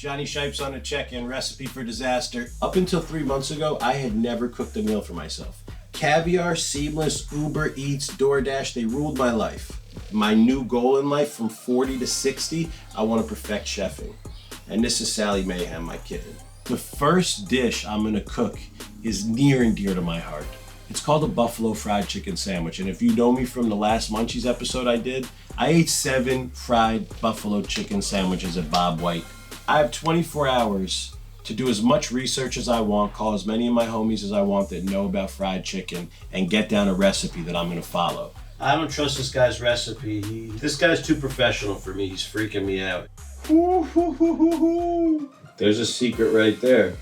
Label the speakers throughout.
Speaker 1: Jonnyshipes on a check-in, recipe for disaster. Up until 3 months ago, I had never cooked a meal for myself. Caviar, Seamless, Uber Eats, DoorDash, they ruled my life. My new goal in life from 40 to 60, I want to perfect chefing. And this is Sally Mayhem, my kitten. The first dish I'm gonna cook is near and dear to my heart. It's called a buffalo fried chicken sandwich. And if you know me from the last Munchies episode I did, I ate 7 fried buffalo chicken sandwiches at Bobwhite. I have 24 hours to do as much research as I want, call as many of my homies as I want that know about fried chicken, and get down a recipe that I'm gonna follow. I don't trust this guy's recipe. This guy's too professional for me. He's freaking me out. There's a secret right there.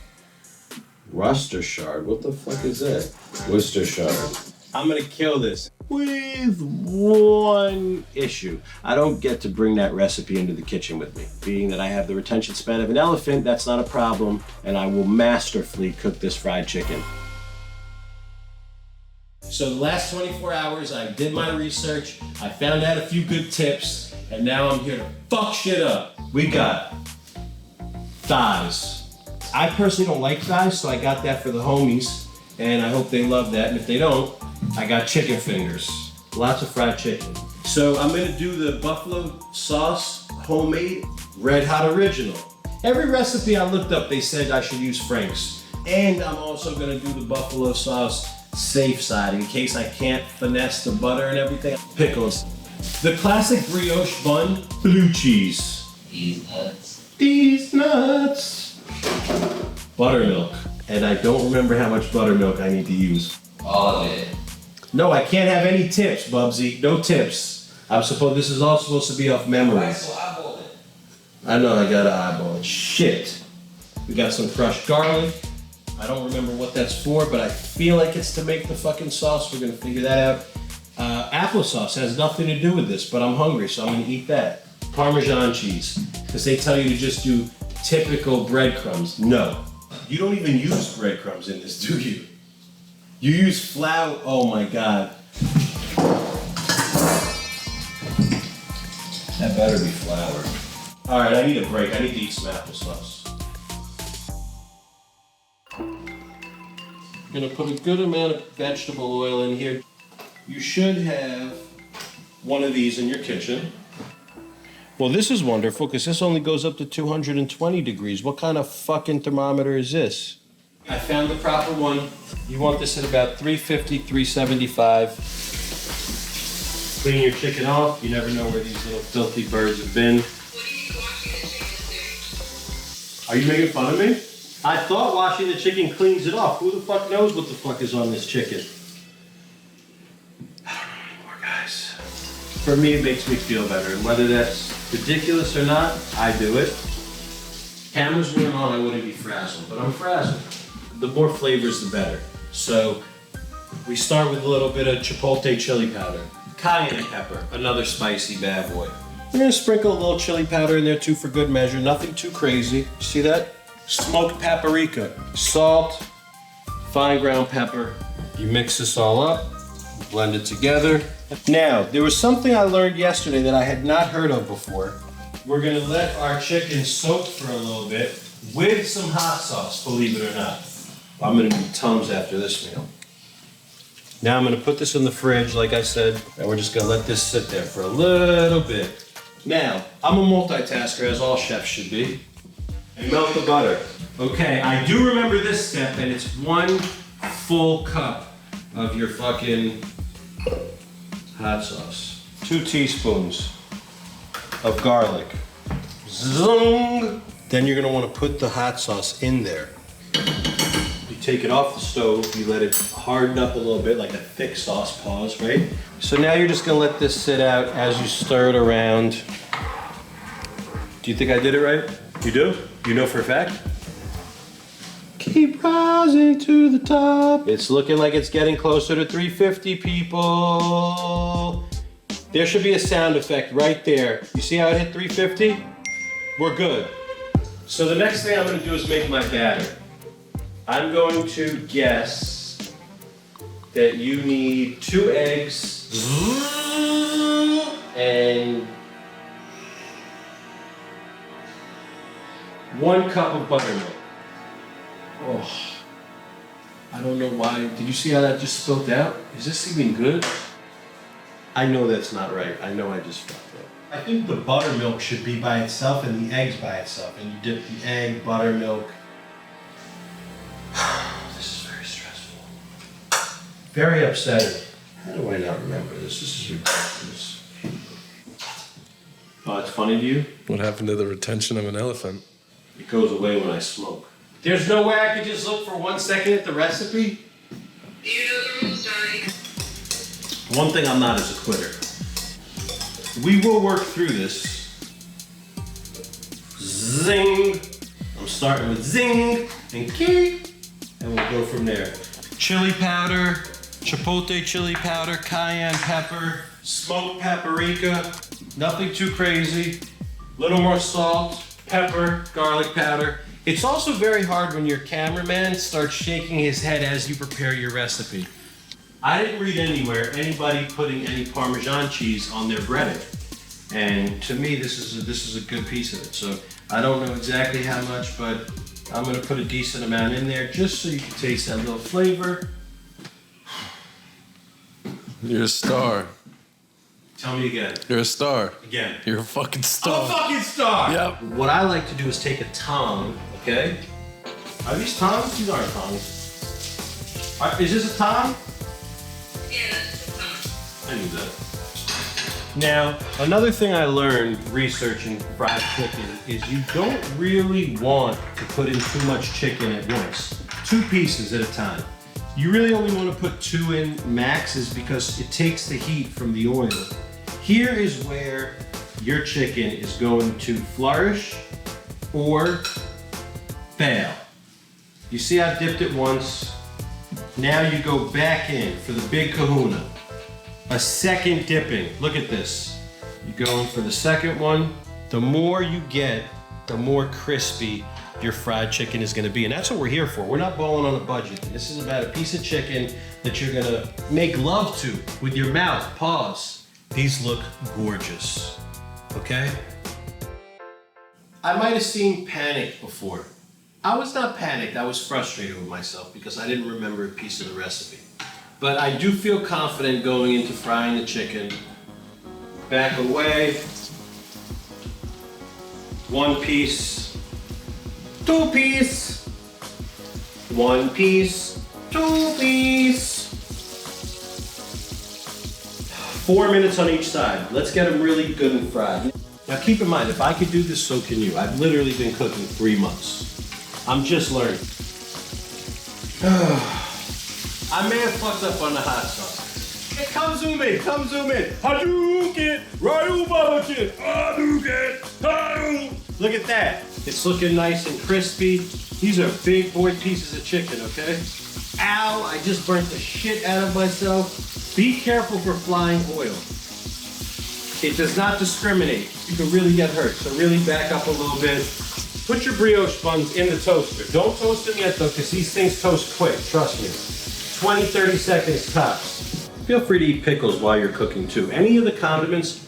Speaker 1: Worcestershire. What the fuck is that? Worcestershire. I'm gonna kill this with one issue. I don't get to bring that recipe into the kitchen with me. Being that I have the retention span of an elephant, that's not a problem, and I will masterfully cook this fried chicken. So the last 24 hours, I did my research, I found out a few good tips, and now I'm here to fuck shit up. We got thighs. I personally don't like thighs, so I got that for the homies, and I hope they love that. And if they don't, I got chicken fingers. Lots of fried chicken. So I'm gonna do the buffalo sauce, homemade, red hot original. Every recipe I looked up, they said I should use Frank's. And I'm also gonna do the buffalo sauce safe side in case I can't finesse the butter and everything. Pickles. The classic brioche bun, blue cheese.
Speaker 2: These nuts.
Speaker 1: These nuts. Buttermilk. And I don't remember how much buttermilk I need to use.
Speaker 2: All of it.
Speaker 1: No, I can't have any tips, Bubsy. No tips. This is all supposed to be off memory.
Speaker 2: Why so eyeball it?
Speaker 1: I know I gotta eyeball it. Shit. We got some crushed garlic. I don't remember what that's for, but I feel like it's to make the fucking sauce. We're gonna figure that out. Applesauce has nothing to do with this, but I'm hungry, so I'm gonna eat that. Parmesan cheese, because they tell you to just do typical breadcrumbs. No. You don't even use breadcrumbs in this, do you? You use flour. Oh my God. That better be flour. All right, I need a break. I need to eat some applesauce. I'm gonna put a good amount of vegetable oil in here. You should have one of these in your kitchen. Well, this is wonderful because this only goes up to 220 degrees. What kind of fucking thermometer is this? I found the proper one. You want this at about 350, 375. Clean your chicken off. You never know where these little filthy birds have been. Are you making fun of me? I thought washing the chicken cleans it off. Who the fuck knows what the fuck is on this chicken? I don't know anymore, guys. For me, it makes me feel better. And whether that's ridiculous or not, I do it. Cameras weren't on, I wouldn't be frazzled, but I'm frazzled. The more flavors, the better. So we start with a little bit of chipotle chili powder. Cayenne pepper, another spicy bad boy. We're gonna sprinkle a little chili powder in there too for good measure, nothing too crazy. See that? Smoked paprika, salt, fine ground pepper. You mix this all up, blend it together. Now, there was something I learned yesterday that I had not heard of before. We're gonna let our chicken soak for a little bit with some hot sauce, believe it or not. I'm gonna need Tums after this meal. Now I'm gonna put this in the fridge, like I said, and we're just gonna let this sit there for a little bit. Now, I'm a multitasker, as all chefs should be. And melt the butter. Okay, I do remember this step, and it's 1 full cup of your fucking hot sauce. 2 teaspoons of garlic. Zung! Then you're gonna wanna put the hot sauce in there. You take it off the stove, you let it harden up a little bit, like a thick sauce, pause, right? So now you're just gonna let this sit out as you stir it around. Do you think I did it right? You do? You know for a fact? Keep rising to the top. It's looking like it's getting closer to 350, people. There should be a sound effect right there. You see how it hit 350? We're good. So the next thing I'm gonna do is make my batter. I'm going to guess that you need 2 eggs and 1 cup of buttermilk. Oh, I don't know why. Did you see how that just spilled out? Is this even good? I know that's not right. I know I just fucked up. I think the buttermilk should be by itself and the eggs by itself. And you dip the egg, buttermilk. This is very stressful. Very upsetting. How do I not remember this? This is ridiculous. Oh, it's funny to you?
Speaker 3: What happened to the retention of an elephant?
Speaker 1: It goes away when I smoke. There's no way I could just look for 1 second at the recipe?
Speaker 4: Do you know the rules, Johnny?
Speaker 1: One thing I'm not is a quitter. We will work through this. Zing! I'm starting with zing and key, and we'll go from there. Chili powder, chipotle chili powder, cayenne pepper, smoked paprika, nothing too crazy. Little more salt, pepper, garlic powder. It's also very hard when your cameraman starts shaking his head as you prepare your recipe. I didn't read anywhere anybody putting any Parmesan cheese on their breading. And to me, this is a good piece of it. So I don't know exactly how much, but I'm gonna put a decent amount in there just so you can taste that little flavor.
Speaker 3: You're a star.
Speaker 1: Tell me again.
Speaker 3: You're a star.
Speaker 1: Again.
Speaker 3: You're a fucking star.
Speaker 1: I'm a fucking star!
Speaker 3: Yep.
Speaker 1: What I like to do is take a tong, okay? Are these tongs? These aren't tongs. Is this a tong?
Speaker 4: Yeah, that's the time.
Speaker 1: I knew that. Now, another thing I learned researching fried chicken is you don't really want to put in too much chicken at once. 2 pieces at a time. You really only want to put 2 in max is because it takes the heat from the oil. Here is where your chicken is going to flourish or fail. You see I dipped it once. Now you go back in for the big kahuna. A second dipping. Look at this. You go in for the second one. The more you get, the more crispy your fried chicken is gonna be. And that's what we're here for. We're not balling on a budget. This is about a piece of chicken that you're gonna make love to with your mouth. Pause. These look gorgeous, okay? I might have seen panic before. I was not panicked, I was frustrated with myself because I didn't remember a piece of the recipe. But I do feel confident going into frying the chicken. Back away. 1 piece. 2 piece. 1 piece. 2 piece. 4 minutes on each side. Let's get them really good and fried. Now keep in mind, if I could do this, so can you. I've literally been cooking 3 months. I'm just learning. I may have fucked up on the hot sauce. Hey, come zoom in, come zoom in. Hadouken, Ryu Babakin, Hadouken, Hadouken. Look at that. It's looking nice and crispy. These are big boy pieces of chicken, okay? Ow, I just burnt the shit out of myself. Be careful for flying oil. It does not discriminate. You can really get hurt, so really back up a little bit. Put your brioche buns in the toaster. Don't toast them yet though, because these things toast quick, trust me. 20, 30 seconds tops. Feel free to eat pickles while you're cooking too. Any of the condiments,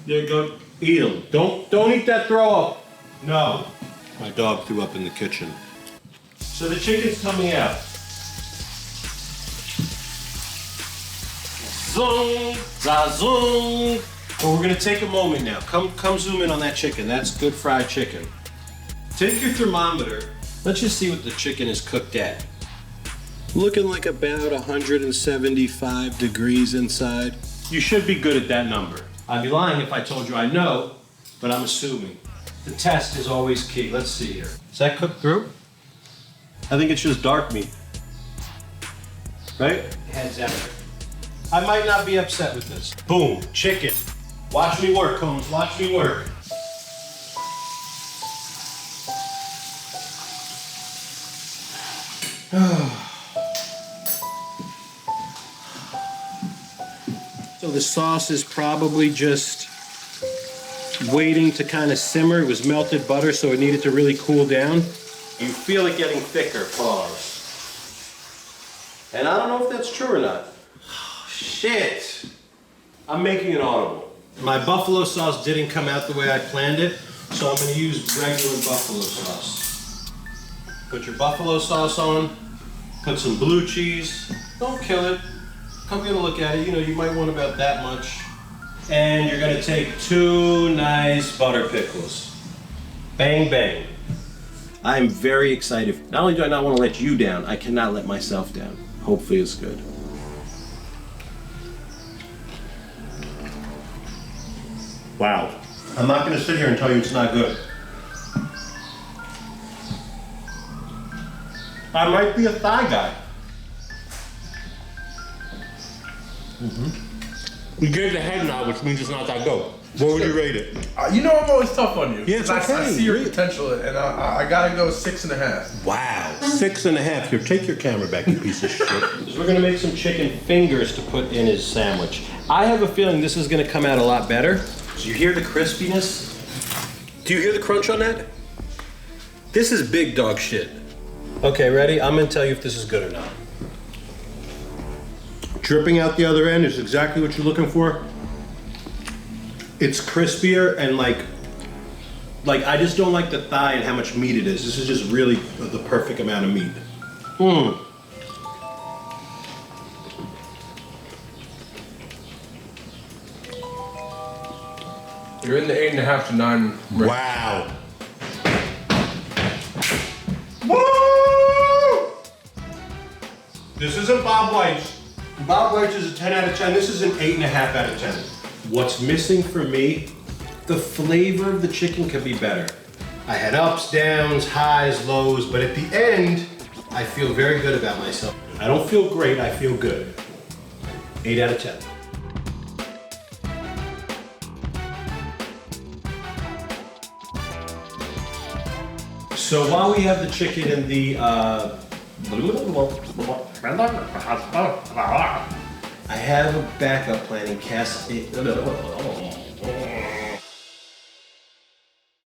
Speaker 1: there you go, eat them. Don't eat that throw up. No. My dog threw up in the kitchen. So the chicken's coming out. Zoom, za-zoom. But we're gonna take a moment now. Come zoom in on that chicken. That's good fried chicken. Take your thermometer. Let's just see what the chicken is cooked at. Looking like about 175 degrees inside. You should be good at that number. I'd be lying if I told you I know, but I'm assuming. The test is always key. Let's see here. Is that cooked through? I think it's just dark meat. Right? Heads out. I might not be upset with this. Boom, chicken. Watch me work, Combs, watch me work. So the sauce is probably just waiting to kind of simmer. It was melted butter, so it needed to really cool down. You feel it getting thicker, pause. And I don't know if that's true or not. Oh, shit. I'm making it audible. My buffalo sauce didn't come out the way I planned it, so so I'm gonna use regular buffalo sauce. Put your buffalo sauce on, put some blue cheese. Don't kill it. Come get a look at it. You know, you might want about that much. And you're gonna take 2 nice butter pickles. Bang, bang. I'm very excited. Not only do I not want to let you down, I cannot let myself down. Hopefully it's good. Wow. I'm not gonna sit here and tell you it's not good. I might be a thigh guy.
Speaker 5: You gave the head nod, which means it's not that good. What would you rate it?
Speaker 3: You know I'm always tough on you.
Speaker 1: Yeah, it's
Speaker 3: 'Cause I
Speaker 1: okay.
Speaker 3: see your potential, and I gotta go 6.5.
Speaker 1: Wow. 6.5. Here, take your camera back, you piece of shit. We're gonna make some chicken fingers to put in his sandwich. I have a feeling this is gonna come out a lot better. Do you hear the crispiness? Do you hear the crunch on that? This is big dog shit. Okay, ready? I'm gonna tell you if this is good or not. Dripping out the other end is exactly what you're looking for. It's crispier and like I just don't like the thigh and how much meat it is. This is just really the perfect amount of meat.
Speaker 3: You're in the 8.5 to 9 range.
Speaker 1: Wow. Woo! This isn't Bobwhite's. Bobwhite's is a 10 out of 10. This is an 8.5 out of 10. What's missing for me, the flavor of the chicken could be better. I had ups, downs, highs, lows, but at the end, I feel very good about myself. I don't feel great, I feel good. 8 out of 10. So while we have the chicken in the, I have a backup plan in case